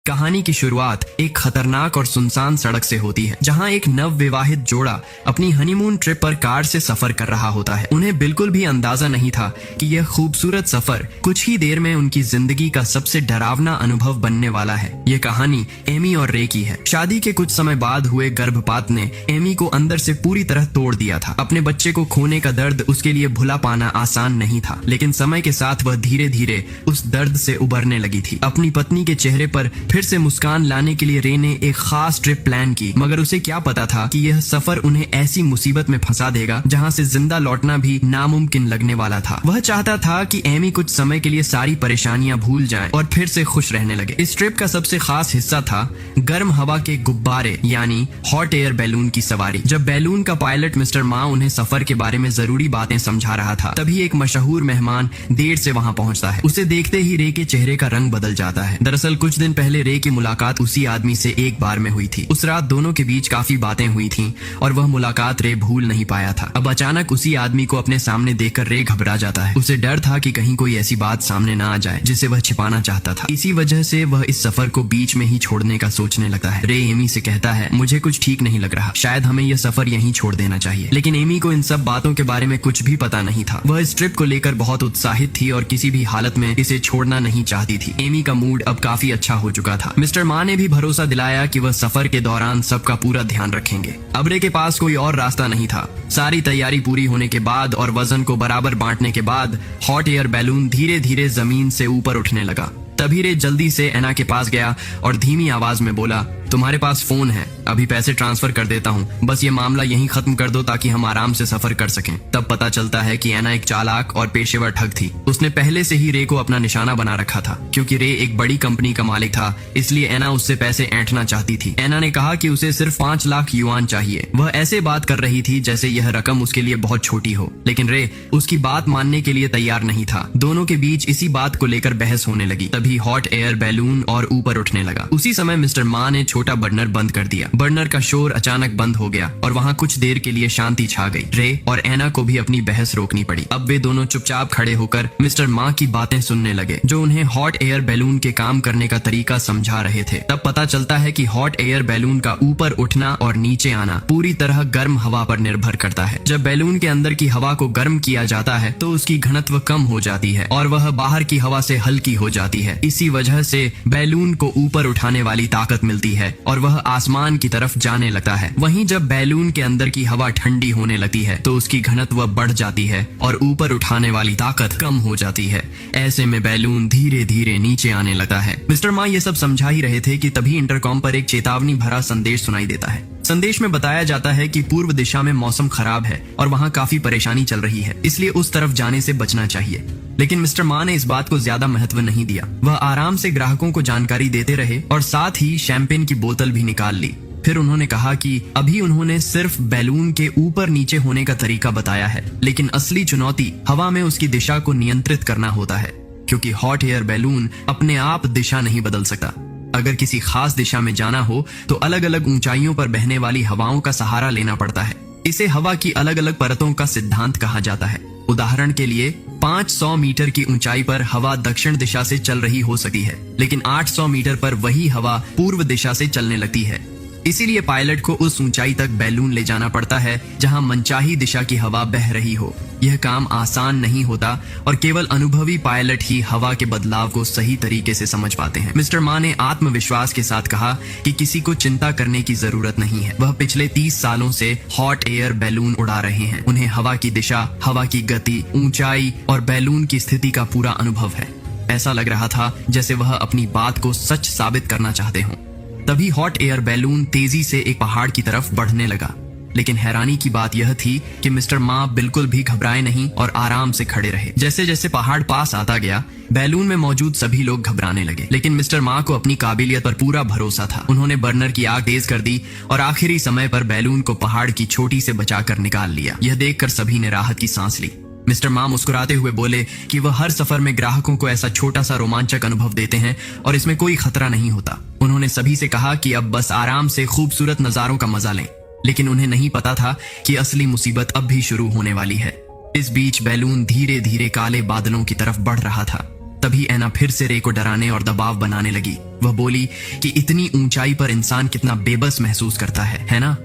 कहानी की शुरुआत एक खतरनाक और सुनसान सड़क से होती है, जहां एक नवविवाहित जोड़ा अपनी हनीमून ट्रिप पर कार से सफर कर रहा होता है। उन्हें बिल्कुल भी अंदाजा नहीं था कि यह खूबसूरत सफर कुछ ही देर में उनकी जिंदगी का सबसे डरावना अनुभव बनने वाला है। यह कहानी एमी और रे की है। शादी के कुछ समय बाद हुए गर्भपात ने एमी को अंदर से पूरी तरह तोड़ दिया था। अपने बच्चे को खोने का दर्द उसके लिए भुला पाना आसान नहीं था, लेकिन समय के साथ वह धीरे धीरे उस दर्द से उबरने लगी थी। अपनी पत्नी के चेहरे पर फिर से मुस्कान लाने के लिए रे ने एक खास ट्रिप प्लान की, मगर उसे क्या पता था कि यह सफर उन्हें ऐसी मुसीबत में फंसा देगा जहां से जिंदा लौटना भी नामुमकिन लगने वाला था। वह चाहता था कि एमी कुछ समय के लिए सारी परेशानियां भूल जाए और फिर से खुश रहने लगे। इस ट्रिप का सबसे खास हिस्सा था गर्म हवा के गुब्बारे यानी हॉट एयर बैलून की सवारी। जब बैलून का पायलट मिस्टर मा उन्हें सफर के बारे में जरूरी बातें समझा रहा था, तभी एक मशहूर मेहमान देर से वहां पहुंचता है। उसे देखते ही रे के चेहरे का रंग बदल जाता है। दरअसल कुछ दिन पहले रे की मुलाकात उसी आदमी से एक बार में हुई थी। उस रात दोनों के बीच काफी बातें हुई थीं और वह मुलाकात रे भूल नहीं पाया था। अब अचानक उसी आदमी को अपने सामने देखकर रे घबरा जाता है। उसे डर था कि कहीं कोई ऐसी बात सामने ना आ जाए जिसे वह छिपाना चाहता था। इसी वजह से वह इस सफर को बीच में ही छोड़ने का सोचने लगता है। रे एमी से कहता है, मुझे कुछ ठीक नहीं लग रहा, शायद हमें यह सफर यहीं छोड़ देना चाहिए। लेकिन एमी को इन सब बातों के बारे में कुछ भी पता नहीं था। वह इस ट्रिप को लेकर बहुत उत्साहित थी और किसी भी हालत में इसे छोड़ना नहीं चाहती थी। एमी का मूड अब काफी अच्छा हो चुका था। मिस्टर मा ने भी भरोसा दिलाया कि वह सफर के दौरान सबका पूरा ध्यान रखेंगे। अब रे के पास कोई और रास्ता नहीं था। सारी तैयारी पूरी होने के बाद और वजन को बराबर बांटने के बाद हॉट एयर बैलून धीरे धीरे जमीन से ऊपर उठने लगा। तभी रे जल्दी से एना के पास गया और धीमी आवाज में बोला, तुम्हारे पास फोन है, अभी पैसे ट्रांसफर कर देता हूँ, बस ये मामला यहीं खत्म कर दो ताकि हम आराम से सफर कर सकें। तब पता चलता है कि एना एक चालाक और पेशेवर ठग थी। उसने पहले से ही रे को अपना निशाना बना रखा था। क्योंकि रे एक बड़ी कंपनी का मालिक था, इसलिए एना उससे पैसे ऐंठना चाहती थी। एना ने कहा कि उसे सिर्फ 5 लाख युआन चाहिए। वह ऐसे बात कर रही थी जैसे यह रकम उसके लिए बहुत छोटी हो, लेकिन रे उसकी बात मानने के लिए तैयार नहीं था। दोनों के बीच इसी बात को लेकर बहस होने लगी। तभी हॉट एयर बैलून और ऊपर उठने लगा। उसी समय मिस्टर मा ने छोटा बर्नर बंद कर दिया। बर्नर का शोर अचानक बंद हो गया और वहां कुछ देर के लिए शांति छा गई। रे और एना को भी अपनी बहस रोकनी पड़ी। अब वे दोनों चुपचाप खड़े होकर मिस्टर मा की बातें सुनने लगे, जो उन्हें हॉट एयर बैलून के काम करने का तरीका समझा रहे थे। तब पता चलता है कि हॉट एयर बैलून का ऊपर उठना और नीचे आना पूरी तरह गर्म हवा पर निर्भर करता है। जब बैलून के अंदर की हवा को गर्म किया जाता है तो उसकी घनत्व कम हो जाती है और वह बाहर की हवा से हल्की हो जाती है। इसी वजह से बैलून को ऊपर उठाने वाली ताकत मिलती है और वह आसमान की तरफ जाने लगता है। वहीं जब बैलून के अंदर की हवा ठंडी होने लगती है तो उसकी घनत्व बढ़ जाती है और ऊपर उठाने वाली ताकत कम हो जाती है। ऐसे में बैलून धीरे धीरे नीचे आने लगता है। मिस्टर मा ये सब समझा ही रहे थे कि तभी इंटरकॉम पर एक चेतावनी भरा संदेश सुनाई देता है। संदेश में बताया जाता है कि पूर्व दिशा में मौसम खराब है और वहां काफी परेशानी चल रही है, इसलिए उस तरफ जाने से बचना चाहिए। लेकिन मिस्टर मा ने इस बात को ज्यादा महत्व नहीं दिया। वह आराम से ग्राहकों को जानकारी देते रहे और साथ ही शैंपेन की बोतल भी निकाल ली। फिर उन्होंने कहा कि अभी उन्होंने सिर्फ बैलून के ऊपर नीचे होने का तरीका बताया है, लेकिन असली चुनौती हवा में उसकी दिशा को नियंत्रित करना होता है, क्योंकि हॉट एयर बैलून अपने आप दिशा नहीं बदल सकता। अगर किसी खास दिशा में जाना हो तो अलग अलग ऊंचाइयों पर बहने वाली हवाओं का सहारा लेना पड़ता है। इसे हवा की अलग अलग परतों का सिद्धांत कहा जाता है। उदाहरण के लिए 500 मीटर की ऊंचाई पर हवा दक्षिण दिशा से चल रही हो सकती है, लेकिन 800 मीटर पर वही हवा पूर्व दिशा से चलने लगती है। इसीलिए पायलट को उस ऊंचाई तक बैलून ले जाना पड़ता है जहां मनचाही दिशा की हवा बह रही हो। यह काम आसान नहीं होता और केवल अनुभवी पायलट ही हवा के बदलाव को सही तरीके से समझ पाते हैं। मिस्टर मा ने आत्मविश्वास के साथ कहा कि किसी को चिंता करने की जरूरत नहीं है। वह पिछले 30 सालों से हॉट एयर बैलून उड़ा रहे हैं। उन्हें हवा की दिशा, हवा की गति, ऊंचाई और बैलून की स्थिति का पूरा अनुभव है। ऐसा लग रहा था जैसे वह अपनी बात को सच साबित करना चाहते हों। तभी हॉट एयर बैलून तेजी से एक पहाड़ की तरफ बढ़ने लगा। लेकिन हैरानी की बात यह थी कि मिस्टर मा बिल्कुल भी घबराए नहीं और आराम से खड़े रहे। जैसे जैसे पहाड़ पास आता गया, बैलून में मौजूद सभी लोग घबराने लगे, लेकिन मिस्टर मा को अपनी काबिलियत पर पूरा भरोसा था। उन्होंने बर्नर की आग तेज कर दी और आखिरी समय पर बैलून को पहाड़ की चोटी से बचाकर निकाल लिया। यह देखकर सभी ने राहत की सांस ली। मिस्टर मा मुस्कुराते हुए बोले कि वह हर सफर में ग्राहकों को ऐसा छोटा सा रोमांचक अनुभव देते हैं और इसमें कोई खतरा नहीं होता। उन्होंने सभी से कहा कि अब बस आराम से खूबसूरत नजारों का मजा लें, लेकिन उन्हें नहीं पता था कि असली मुसीबत अब भी शुरू होने वाली है। इस बीच बैलून धीरे धीरे काले बादलों की तरफ बढ़ रहा था। तभी ऐना फिर से रे को डराने और दबाव बनाने लगी। वह बोली कि इतनी ऊंचाई पर इंसान कितना बेबस महसूस करता है ना?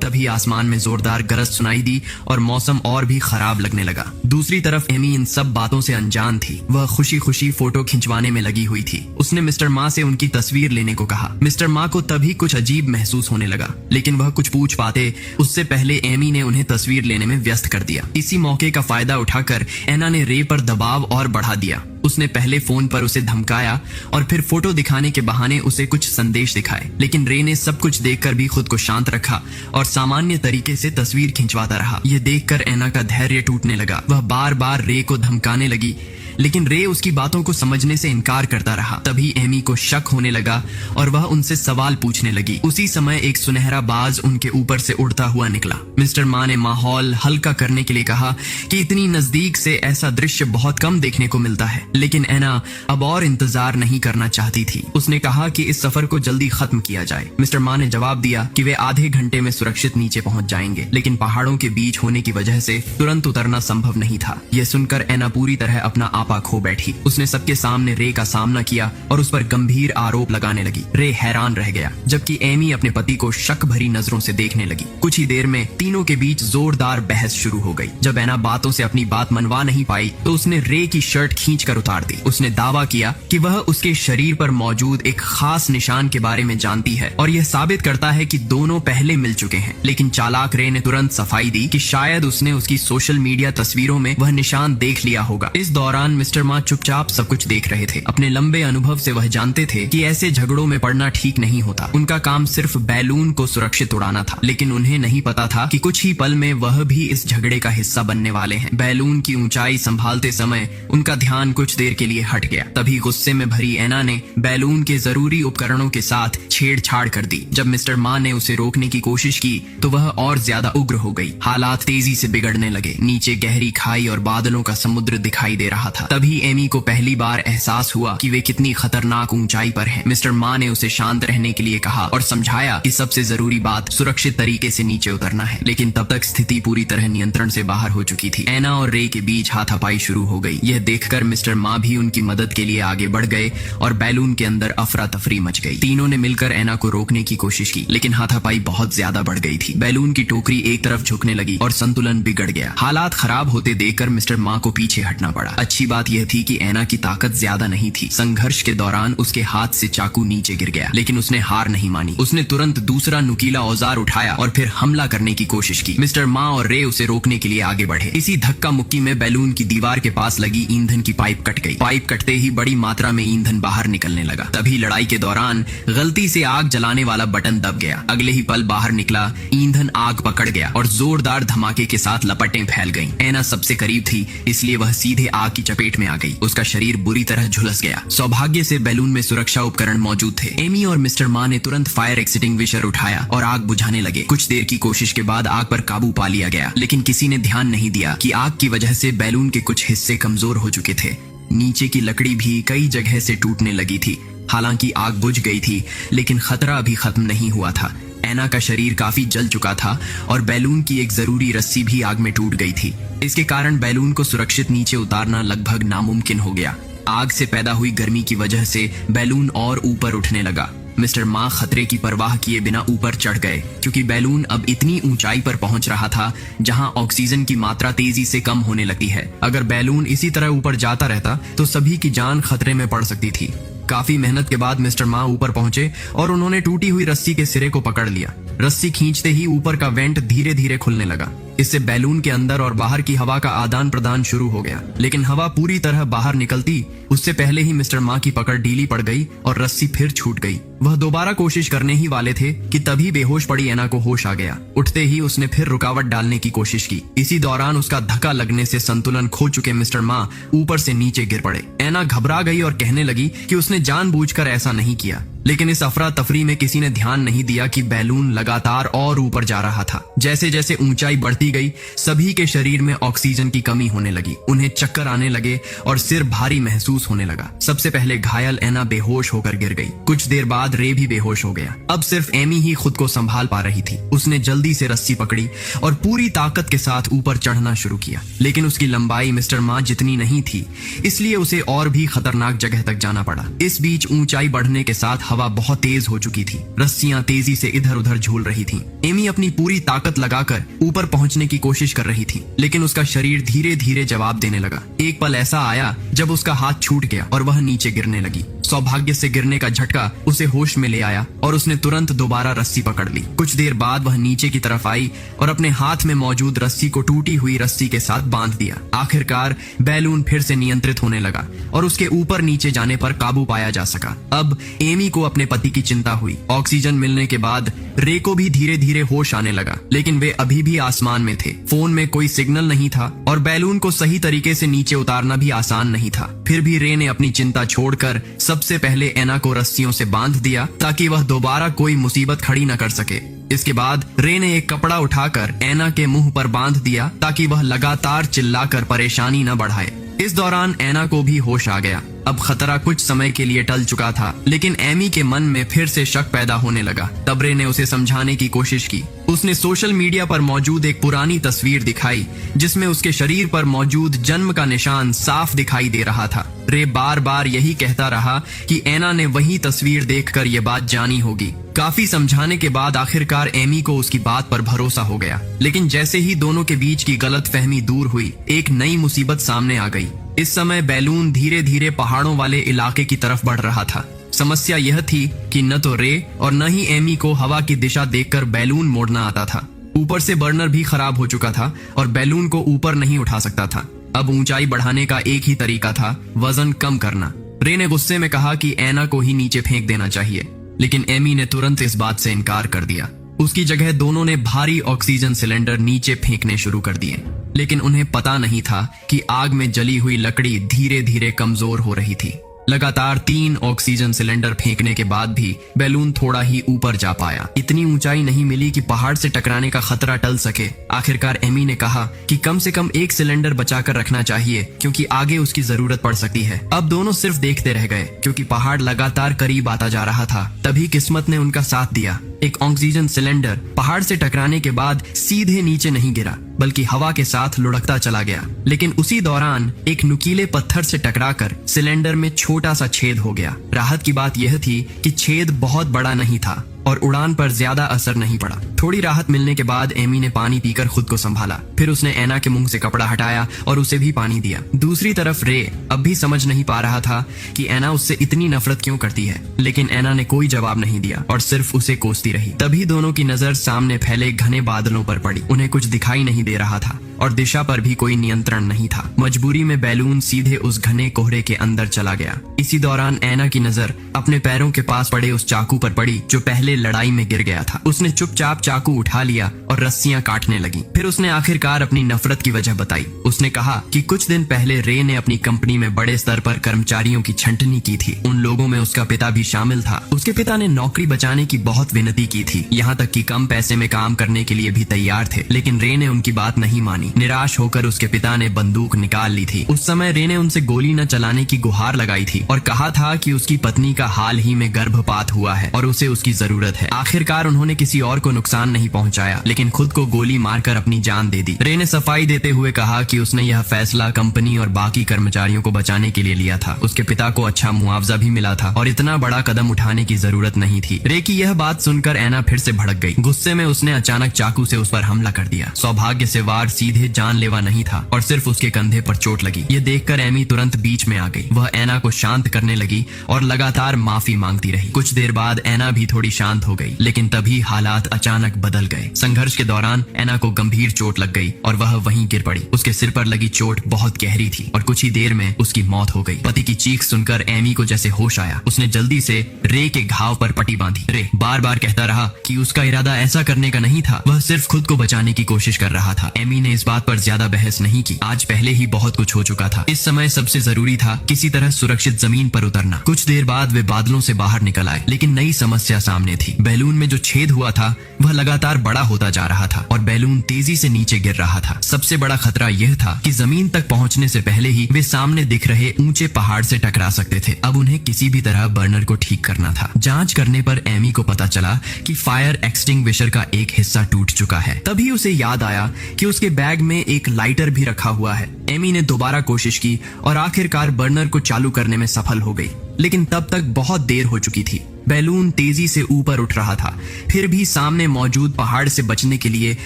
तभी आसमान में जोरदार गरज सुनाई दी और मौसम और भी खराब लगने लगा। दूसरी तरफ एमी इन सब बातों से अनजान थी। वह खुशी खुशी फोटो खिंचवाने में लगी हुई थी। उसने मिस्टर मा से उनकी तस्वीर लेने को कहा। मिस्टर मा को तभी कुछ अजीब महसूस होने लगा, लेकिन वह कुछ पूछ पाते उससे पहले एमी ने उन्हें तस्वीर लेने में व्यस्त कर दिया। इसी मौके का फायदा उठाकर ऐना ने रे पर दबाव और बढ़ा दिया। उसने पहले फोन पर उसे धमकाया और फिर फोटो दिखाने के बहाने उसे कुछ संदेश दिखाए, लेकिन रे ने सब कुछ देखकर भी खुद को शांत रखा और सामान्य तरीके से तस्वीर खिंचवाता रहा। यह देखकर ऐना का धैर्य टूटने लगा। वह बार बार रे को धमकाने लगी, लेकिन रे उसकी बातों को समझने से इनकार करता रहा। तभी एमी को शक होने लगा और वह उनसे सवाल पूछने लगी। उसी समय एक सुनहरा बाज उनके ऊपर से उड़ता हुआ निकला। मिस्टर मा ने माहौल हल्का करने के लिए कहा कि इतनी नजदीक से ऐसा दृश्य बहुत कम देखने को मिलता है, लेकिन ऐना अब और इंतजार नहीं करना चाहती थी। उसने कहा कि इस सफर को जल्दी खत्म किया जाए। मिस्टर मा ने जवाब दिया कि वे आधे घंटे में सुरक्षित नीचे पहुंच जाएंगे, लेकिन पहाड़ों के बीच होने की वजह से तुरंत उतरना संभव नहीं था। यह सुनकर ऐना पूरी तरह अपना आपा खो बैठी। उसने सबके सामने रे का सामना किया और उस पर गंभीर आरोप लगाने लगी। रे हैरान रह गया, जबकि एमी अपने पति को शक भरी नजरों से देखने लगी। कुछ ही देर में तीनों के बीच जोरदार बहस शुरू हो गई। जब ऐना बातों से अपनी बात मनवा नहीं पाई तो उसने रे की शर्ट खींचकर उतार दी। उसने दावा किया कि वह उसके शरीर पर मौजूद एक खास निशान के बारे में जानती है और यह साबित करता है कि दोनों पहले मिल चुके हैं। लेकिन चालाक रे ने तुरंत सफाई दी कि शायद उसने उसकी सोशल मीडिया तस्वीरों में वह निशान देख लिया होगा। इस दौरान मिस्टर मा चुपचाप सब कुछ देख रहे थे। अपने लंबे अनुभव से वह जानते थे कि ऐसे झगड़ों में पड़ना ठीक नहीं होता। उनका काम सिर्फ बैलून को सुरक्षित उड़ाना था, लेकिन उन्हें नहीं पता था कि कुछ ही पल में वह भी इस झगड़े का हिस्सा बनने वाले हैं। बैलून की ऊंचाई संभालते समय उनका ध्यान कुछ देर के लिए हट गया। तभी गुस्से में भरी ऐना ने बैलून के जरूरी उपकरणों के साथ छेड़छाड़ कर दी। जब मिस्टर मा ने उसे रोकने की कोशिश की तो वह और ज्यादा उग्र हो गई। हालात तेजी से बिगड़ने लगे। नीचे गहरी खाई और बादलों का समुद्र दिखाई दे रहा था। तभी एमी को पहली बार एहसास हुआ कि वे कितनी खतरनाक ऊंचाई पर हैं। मिस्टर मा ने उसे शांत रहने के लिए कहा और समझाया कि सबसे जरूरी बात सुरक्षित तरीके से नीचे उतरना है, लेकिन तब तक स्थिति पूरी तरह नियंत्रण से बाहर हो चुकी थी। ऐना और रे के बीच हाथापाई शुरू हो गई। यह देखकर मिस्टर मा भी उनकी मदद के लिए आगे बढ़ गए और बैलून के अंदर अफरा तफरी मच गई। तीनों ने मिलकर ऐना को रोकने की कोशिश की, लेकिन हाथापाई बहुत ज्यादा बढ़ गई थी। बैलून की टोकरी एक तरफ झुकने लगी और संतुलन बिगड़ गया। हालात खराब होते देखकर मिस्टर मा को पीछे हटना पड़ा। अच्छी बात यह थी कि ऐना की ताकत ज्यादा नहीं थी। संघर्ष के दौरान उसके हाथ से चाकू नीचे गिर गया, लेकिन उसने हार नहीं मानी। उसने तुरंत दूसरा नुकीला औजार उठाया और फिर हमला करने की कोशिश की। मिस्टर मा और रे उसे रोकने के लिए आगे बढ़े। इसी धक्का मुक्की में बैलून की दीवार के पास लगी ईंधन की पाइप कट गई। पाइप कटते ही बड़ी मात्रा में ईंधन बाहर निकलने लगा। तभी लड़ाई के दौरान गलती से आग जलाने वाला बटन दब गया। अगले ही पल बाहर निकला ईंधन आग पकड़ गया और जोरदार धमाके के साथ लपटें फैल गईं। ऐना सबसे करीब थी, इसलिए वह सीधे आग की चपेट में आ गई। उसका शरीर बुरी तरह झुलस गया। सौभाग्य से बैलून में सुरक्षा उपकरण मौजूद थे। एमी और मिस्टर मा ने तुरंत फायर एक्सटिंग्विशर उठाया और आग बुझाने लगे। कुछ देर की कोशिश के बाद आग पर काबू पा लिया गया, लेकिन किसी ने ध्यान नहीं दिया कि आग की वजह से बैलून के कुछ हिस्से कमजोर हो चुके थे। नीचे की लकड़ी भी कई जगह से टूटने लगी थी। हालांकि आग बुझ गई थी, लेकिन खतरा अभी खत्म नहीं हुआ था। ऐना का शरीर काफी जल चुका था और बैलून की एक जरूरी रस्सी भी आग में टूट गई थी। इसके कारण बैलून को सुरक्षित नीचे उतारना लगभग नामुमकिन हो गया। आग से पैदा हुई गर्मी की वजह से बैलून और ऊपर उठने लगा। मिस्टर मा खतरे की परवाह किए बिना ऊपर चढ़ गए, क्योंकि बैलून अब इतनी ऊंचाई पर पहुंच रहा था जहां ऑक्सीजन की मात्रा तेजी से कम होने लगी है। अगर बैलून इसी तरह ऊपर जाता रहता तो सभी की जान खतरे में पड़ सकती थी। काफी मेहनत के बाद मिस्टर मा ऊपर पहुंचे और उन्होंने टूटी हुई रस्सी के सिरे को पकड़ लिया। रस्सी खींचते ही ऊपर का वेंट धीरे धीरे खुलने लगा। इससे बैलून के अंदर और बाहर की हवा का आदान प्रदान शुरू हो गया, लेकिन हवा पूरी तरह बाहर निकलती उससे पहले ही मिस्टर मा की पकड़ ढीली पड़ गई और रस्सी फिर छूट गई। वह दोबारा कोशिश करने ही वाले थे कि तभी बेहोश पड़ी ऐना को होश आ गया। उठते ही उसने फिर रुकावट डालने की कोशिश की। इसी दौरान उसका धक्का लगने से संतुलन खो चुके मिस्टर मा ऊपर से नीचे गिर पड़े। ऐना घबरा गई और कहने लगी कि उसने जानबूझकर ऐसा नहीं किया। लेकिन इस अफरा तफरी में किसी ने ध्यान नहीं दिया कि बैलून लगातार और ऊपर जा रहा था। जैसे जैसे ऊंचाई बढ़ती गई, सभी के शरीर में ऑक्सीजन की कमी होने लगी। उन्हें चक्कर आने लगे और सिर भारी महसूस होने लगा। सबसे पहले घायल एना बेहोश होकर गिर गई। कुछ देर बाद रे भी बेहोश हो गया। अब सिर्फ एमी ही खुद को संभाल पा रही थी। उसने जल्दी से रस्सी पकड़ी और पूरी ताकत के साथ ऊपर चढ़ना शुरू किया, लेकिन उसकी लंबाई मिस्टर मा जितनी नहीं थी, इसलिए उसे और भी खतरनाक जगह तक जाना पड़ा। इस बीच ऊंचाई बढ़ने के साथ हवा बहुत तेज हो चुकी थी। रस्सियां तेजी से इधर उधर झूल रही थीं। एमी अपनी पूरी ताकत लगाकर ऊपर पहुंचने की कोशिश कर रही थी, लेकिन उसका शरीर धीरे धीरे जवाब देने लगा। एक पल ऐसा आया जब उसका हाथ छूट गया और वह नीचे गिरने लगी। सौभाग्य से गिरने का झटका उसे होश में ले आया और उसने तुरंत दोबारा रस्सी पकड़ ली। कुछ देर बाद वह नीचे की तरफ आई और अपने हाथ में मौजूद रस्सी को टूटी हुई रस्सी के साथ बांध दिया। आखिरकार बैलून फिर से नियंत्रित होने लगा और उसके ऊपर नीचे जाने पर काबू पाया जा सका। अब एमी को अपने पति की चिंता हुई। ऑक्सीजन मिलने के बाद रे को भी धीरे धीरे होश आने लगा, लेकिन वे अभी भी आसमान में थे। फोन में कोई सिग्नल नहीं था और बैलून को सही तरीके से नीचे उतारना भी आसान नहीं था। फिर भी रे ने अपनी चिंता छोड़कर सबसे पहले एना को रस्सियों से बांध दिया ताकि वह दोबारा कोई मुसीबत खड़ी न कर सके। इसके बाद रे ने एक कपड़ा उठाकर एना के मुंह पर बांध दिया ताकि वह लगातार चिल्लाकर परेशानी न बढ़ाए। इस दौरान एना को भी होश आ गया। अब खतरा कुछ समय के लिए टल चुका था, लेकिन एमी के मन में फिर से शक पैदा होने लगा। तब रे ने उसे समझाने की कोशिश की। उसने सोशल मीडिया पर मौजूद एक पुरानी तस्वीर दिखाई जिसमें उसके शरीर पर मौजूद जन्म का निशान साफ दिखाई दे रहा था। रे बार बार यही कहता रहा कि एना ने वही तस्वीर देखकर ये बात जानी होगी। काफी समझाने के बाद आखिरकार एमी को उसकी बात पर भरोसा हो गया, लेकिन जैसे ही दोनों के बीच की गलतफहमी दूर हुई, एक नई मुसीबत सामने आ गई। इस समय बैलून धीरे धीरे पहाड़ों वाले इलाके की तरफ बढ़ रहा था। समस्या यह थी कि न तो रे और न ही एमी को हवा की दिशा देखकर बैलून मोड़ना आता था। ऊपर से बर्नर भी खराब हो चुका था और बैलून को ऊपर नहीं उठा सकता था। अब ऊंचाई बढ़ाने का एक ही तरीका था, वजन कम करना। रे ने गुस्से में कहा कि एना को ही नीचे फेंक देना चाहिए, लेकिन एमी ने तुरंत इस बात से इनकार कर दिया। उसकी जगह दोनों ने भारी ऑक्सीजन सिलेंडर नीचे फेंकने शुरू कर दिए, लेकिन उन्हें पता नहीं था कि आग में जली हुई लकड़ी धीरे धीरे कमजोर हो रही थी। लगातार 3 ऑक्सीजन सिलेंडर फेंकने के बाद भी बैलून थोड़ा ही ऊपर जा पाया। इतनी ऊंचाई नहीं मिली कि पहाड़ से टकराने का खतरा टल सके। आखिरकार एमी ने कहा कि कम से कम एक सिलेंडर बचाकर रखना चाहिए, क्योंकि आगे उसकी जरूरत पड़ सकती है। अब दोनों सिर्फ देखते रह गए, क्योंकि पहाड़ लगातार करीब आता जा रहा था। तभी किस्मत ने उनका साथ दिया। एक ऑक्सीजन सिलेंडर पहाड़ से टकराने के बाद सीधे नीचे नहीं गिरा, बल्कि हवा के साथ लुढ़कता चला गया। लेकिन उसी दौरान एक नुकीले पत्थर से टकराकर सिलेंडर में छोटा सा छेद हो गया। राहत की बात यह थी कि छेद बहुत बड़ा नहीं था और उड़ान पर ज्यादा असर नहीं पड़ा। थोड़ी राहत मिलने के बाद एमी ने पानी पीकर खुद को संभाला। फिर उसने एना के मुंह से कपड़ा हटाया और उसे भी पानी दिया। दूसरी तरफ रे अब भी समझ नहीं पा रहा था कि एना उससे इतनी नफरत क्यों करती है, लेकिन एना ने कोई जवाब नहीं दिया और सिर्फ उसे कोसती रही। तभी दोनों की नजर सामने फैले घने बादलों पर पड़ी। उन्हें कुछ दिखाई नहीं दे रहा था और दिशा पर भी कोई नियंत्रण नहीं था। मजबूरी में बैलून सीधे उस घने कोहरे के अंदर चला गया। इसी दौरान एना की नजर अपने पैरों के पास पड़े उस चाकू पर पड़ी जो पहले लड़ाई में गिर गया था। उसने चुपचाप चाकू उठा लिया और रस्सियां काटने लगी। फिर उसने आखिरकार अपनी नफरत की वजह बताई। उसने कहा कि कुछ दिन पहले रे ने अपनी कंपनी में बड़े स्तर पर कर्मचारियों की छंटनी की थी। उन लोगों में उसका पिता भी शामिल था। उसके पिता ने नौकरी बचाने की बहुत विनती की थी, यहाँ तक कि कम पैसे में काम करने के लिए भी तैयार थे, लेकिन रे ने उनकी बात नहीं मानी। निराश होकर उसके पिता ने बंदूक निकाल ली थी। उस समय रे ने उनसे गोली न चलाने की गुहार लगाई थी और कहा था कि उसकी पत्नी का हाल ही में गर्भपात हुआ है और उसे उसकी जरूरत है। आखिरकार उन्होंने किसी और को नुकसान नहीं पहुंचाया, लेकिन खुद को गोली मारकर अपनी जान दे दी। रे ने सफाई देते हुए कहा कि उसने यह फैसला कंपनी और बाकी कर्मचारियों को बचाने के लिए लिया था। उसके पिता को अच्छा मुआवजा भी मिला था और इतना बड़ा कदम उठाने की जरूरत नहीं थी। रे की यह बात सुनकर एना फिर से भड़क गई। गुस्से में उसने अचानक चाकू से उस पर हमला कर दिया। सौभाग्य से वार सीधे जानलेवा नहीं था और सिर्फ उसके कंधे पर चोट लगी। ये देखकर एमी तुरंत बीच में आ गई। वह एना को शांत करने लगी और लगातार माफी मांगती रही। कुछ देर बाद एना भी थोड़ी शांत हो गई, लेकिन तभी हालात अचानक बदल गए। संघर्ष के दौरान एना को गंभीर चोट लग गई और वह वहीं गिर पड़ी। उसके सिर पर लगी चोट बहुत गहरी थी और कुछ ही देर में उसकी मौत हो गई। पति की चीख सुनकर एमी को जैसे होश आया। उसने जल्दी से रे के घाव पर पट्टी बांधी। रे बार बार कहता रहा कि उसका इरादा ऐसा करने का नहीं था, वह सिर्फ खुद को बचाने की कोशिश कर रहा था। एमी ने इस बात पर ज्यादा बहस नहीं की। आज पहले ही बहुत कुछ हो चुका था। इस समय सबसे जरूरी था किसी तरह सुरक्षित जमीन पर उतरना। कुछ देर बाद वे बादलों से बाहर निकल आए, लेकिन नई समस्या सामने थी। बैलून में जो छेद हुआ था वह लगातार बड़ा होता जा रहा था और बैलून तेजी से नीचे गिर रहा था। सबसे बड़ा खतरा यह था कि जमीन तक पहुंचने से पहले ही वे सामने दिख रहे ऊंचे पहाड़ से टकरा सकते थे। अब उन्हें किसी भी तरह बर्नर को ठीक करना था। जांच करने पर एमी को पता चला कि फायर एक्सटिंग्विशर का एक हिस्सा टूट चुका है। तभी उसे याद आया कि उसके बैग में एक लाइटर भी रखा हुआ है। एमी ने दोबारा कोशिश की और आखिरकार बर्नर को चालू करने में सफल हो गई, लेकिन तब तक बहुत देर हो चुकी थी। बैलून तेजी से ऊपर उठ रहा था। फिर भी सामने मौजूद पहाड़ से बचने के लिए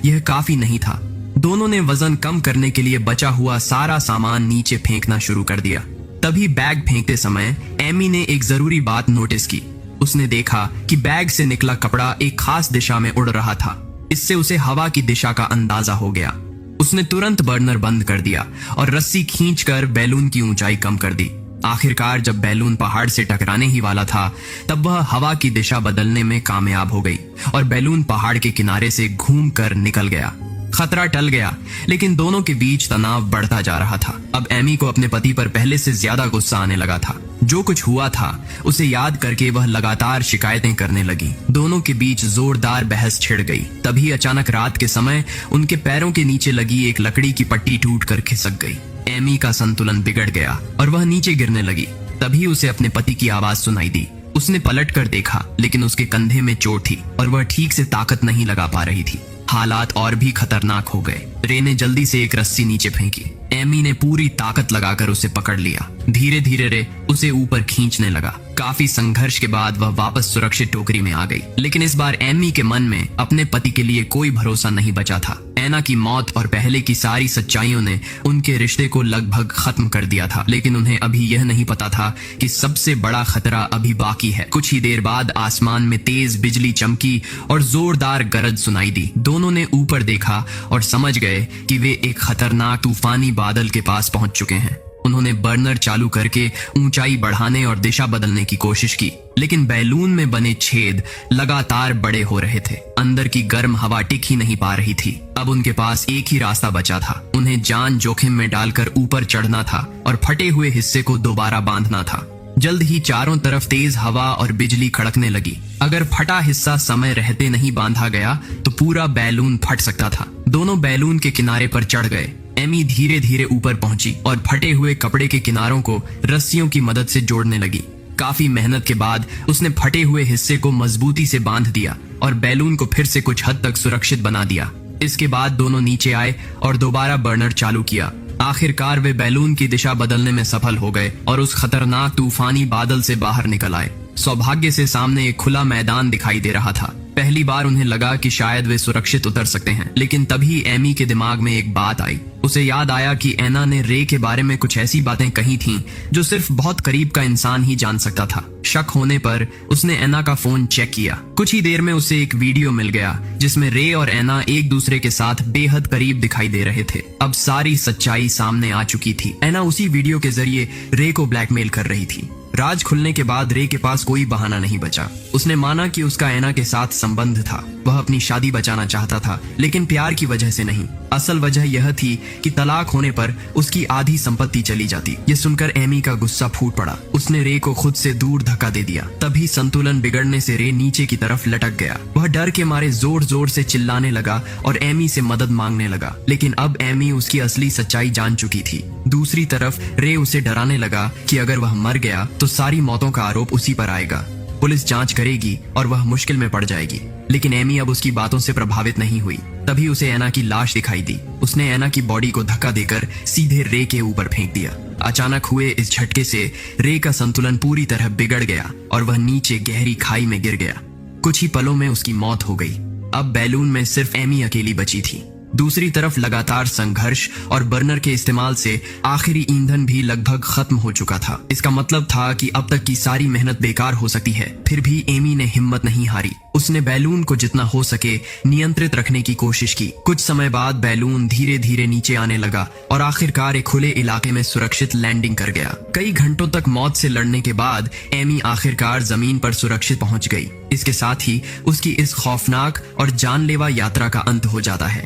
यह काफी नहीं था। दोनों ने वजन कम करने के लिए बचा हुआ सारा सामान नीचे फेंकना शुरू कर दिया। तभी बैग फेंकते समय एमी ने एक जरूरी बात नोटिस की। उसने देखा कि बैग से निकला कपड़ा एक खास दिशा में उड़ रहा था। इससे उसे हवा की दिशा का अंदाजा हो गया। उसने तुरंत बर्नर बंद कर दिया और रस्सी खींचकर बैलून की ऊंचाई कम कर दी। आखिरकार जब बैलून पहाड़ से टकराने ही वाला था, तब वह हवा की दिशा बदलने में कामयाब हो गई और बैलून पहाड़ के किनारे से घूमकर निकल गया। खतरा टल गया, लेकिन दोनों के बीच तनाव बढ़ता जा रहा था। अब एमी को अपने पति पर पहले से ज्यादा गुस्सा आने लगा था। जो कुछ हुआ था उसे याद करके वह लगातार शिकायतें करने लगी। दोनों के बीच जोरदार बहस छिड़ गई। तभी अचानक रात के समय उनके पैरों के नीचे लगी एक लकड़ी की पट्टी टूटकर खिसक गई। एमी का संतुलन बिगड़ गया और वह नीचे गिरने लगी। तभी उसे अपने पति की आवाज सुनाई दी। उसने पलट कर देखा, लेकिन उसके कंधे में चोट थी और वह ठीक से ताकत नहीं लगा पा रही थी। हालात और भी खतरनाक हो गए। रे ने जल्दी से एक रस्सी नीचे फेंकी। एमी ने पूरी ताकत लगाकर उसे पकड़ लिया। धीरे धीरे रे उसे ऊपर खींचने लगा। काफी संघर्ष के बाद वह वापस सुरक्षित टोकरी में आ गई, लेकिन इस बार एमी के मन में अपने पति के लिए कोई भरोसा नहीं बचा था। एना की मौत और पहले की सारी सच्चाइयों ने उनके रिश्ते को लगभग खत्म कर दिया था, लेकिन उन्हें अभी यह नहीं पता था कि सबसे बड़ा खतरा अभी बाकी है। कुछ ही देर बाद आसमान में तेज बिजली चमकी और जोरदार गरज सुनाई दी। दोनों ने ऊपर देखा और समझ गए कि वे एक खतरनाक तूफानी बादल के पास पहुंच चुके हैं। उन्होंने बर्नर चालू करके ऊंचाई बढ़ाने और दिशा बदलने की कोशिश की, लेकिन बैलून में बने छेद लगातार बड़े हो रहे थे। अंदर की गर्म हवा टिक ही नहीं पा रही थी। अब उनके पास एक ही रास्ता बचा था। उन्हें जान जोखिम में डालकर ऊपर चढ़ना था और फटे हुए हिस्से को दोबारा बांधना था। जल्द ही चारों तरफ तेज हवा और बिजली खड़कने लगी। अगर फटा हिस्सा समय रहते नहीं बांधा गया तो पूरा बैलून फट सकता था। दोनों बैलून के किनारे पर चढ़ गए। एमी धीरे धीरे ऊपर पहुंची और फटे हुए कपड़े के किनारों को रस्सियों की मदद से जोड़ने लगी। काफी मेहनत के बाद उसने फटे हुए हिस्से को मजबूती से बांध दिया और बैलून को फिर से कुछ हद तक सुरक्षित बना दिया। इसके बाद दोनों नीचे आए और दोबारा बर्नर चालू किया। आखिरकार वे बैलून की दिशा बदलने में सफल हो गए और उस खतरनाक तूफानी बादल से बाहर निकल आए। सौभाग्य से सामने एक खुला मैदान दिखाई दे रहा था। पहली बार उन्हें लगा कि शायद वे सुरक्षित उतर सकते हैं, लेकिन तभी एमी के दिमाग में एक बात आई। उसे याद आया कि एना ने रे के बारे में कुछ ऐसी बातें कही थीं जो सिर्फ बहुत करीब का इंसान ही जान सकता था। शक होने पर उसने एना का फोन चेक किया। कुछ ही देर में उसे एक वीडियो मिल गया जिसमें रे और एना एक दूसरे के साथ बेहद करीब दिखाई दे रहे थे। अब सारी सच्चाई सामने आ चुकी थी। एना उसी वीडियो के जरिए रे को ब्लैकमेल कर रही थी। राज खुलने के बाद रे के पास कोई बहाना नहीं बचा। उसने माना कि उसका एना के साथ संबंध था। वह अपनी शादी बचाना चाहता था, लेकिन प्यार की वजह से नहीं। असल वजह यह थी कि तलाक होने पर उसकी आधी संपत्ति चली जाती। ये सुनकर एमी का गुस्सा फूट पड़ा। उसने रे को खुद से दूर धक्का दे दिया। तभी संतुलन बिगड़ने से रे नीचे की तरफ लटक गया। वह डर के मारे जोर जोर से चिल्लाने लगा और एमी से मदद मांगने लगा, लेकिन अब एमी उसकी असली सच्चाई जान चुकी थी। दूसरी तरफ रे उसे डराने लगा कि अगर वह मर गया तो सारी मौतों का आरोप उसी पर आएगा। पुलिस जांच करेगी और वह मुश्किल में पड़ जाएगी। लेकिन एमी अब उसकी बातों से प्रभावित नहीं हुई। तभी उसे एना की लाश दिखाई दी। उसने एना की बॉडी को धक्का देकर सीधे रे के ऊपर फेंक दिया। अचानक हुए इस झटके से रे का संतुलन पूरी तरह बिगड़ गया और वह नीचे गहरी खाई में गिर गया। कुछ ही पलों में उसकी मौत हो गई। अब बैलून में सिर्फ एमी अकेली बची थी। दूसरी तरफ लगातार संघर्ष और बर्नर के इस्तेमाल से आखिरी ईंधन भी लगभग खत्म हो चुका था। इसका मतलब था कि अब तक की सारी मेहनत बेकार हो सकती है। फिर भी एमी ने हिम्मत नहीं हारी। उसने बैलून को जितना हो सके नियंत्रित रखने की कोशिश की। कुछ समय बाद बैलून धीरे धीरे नीचे आने लगा और आखिरकार एक खुले इलाके में सुरक्षित लैंडिंग कर गया। कई घंटों तक मौत से लड़ने के बाद एमी आखिरकार जमीन पर सुरक्षित पहुंच गई। इसके साथ ही उसकी इस खौफनाक और जानलेवा यात्रा का अंत हो जाता है।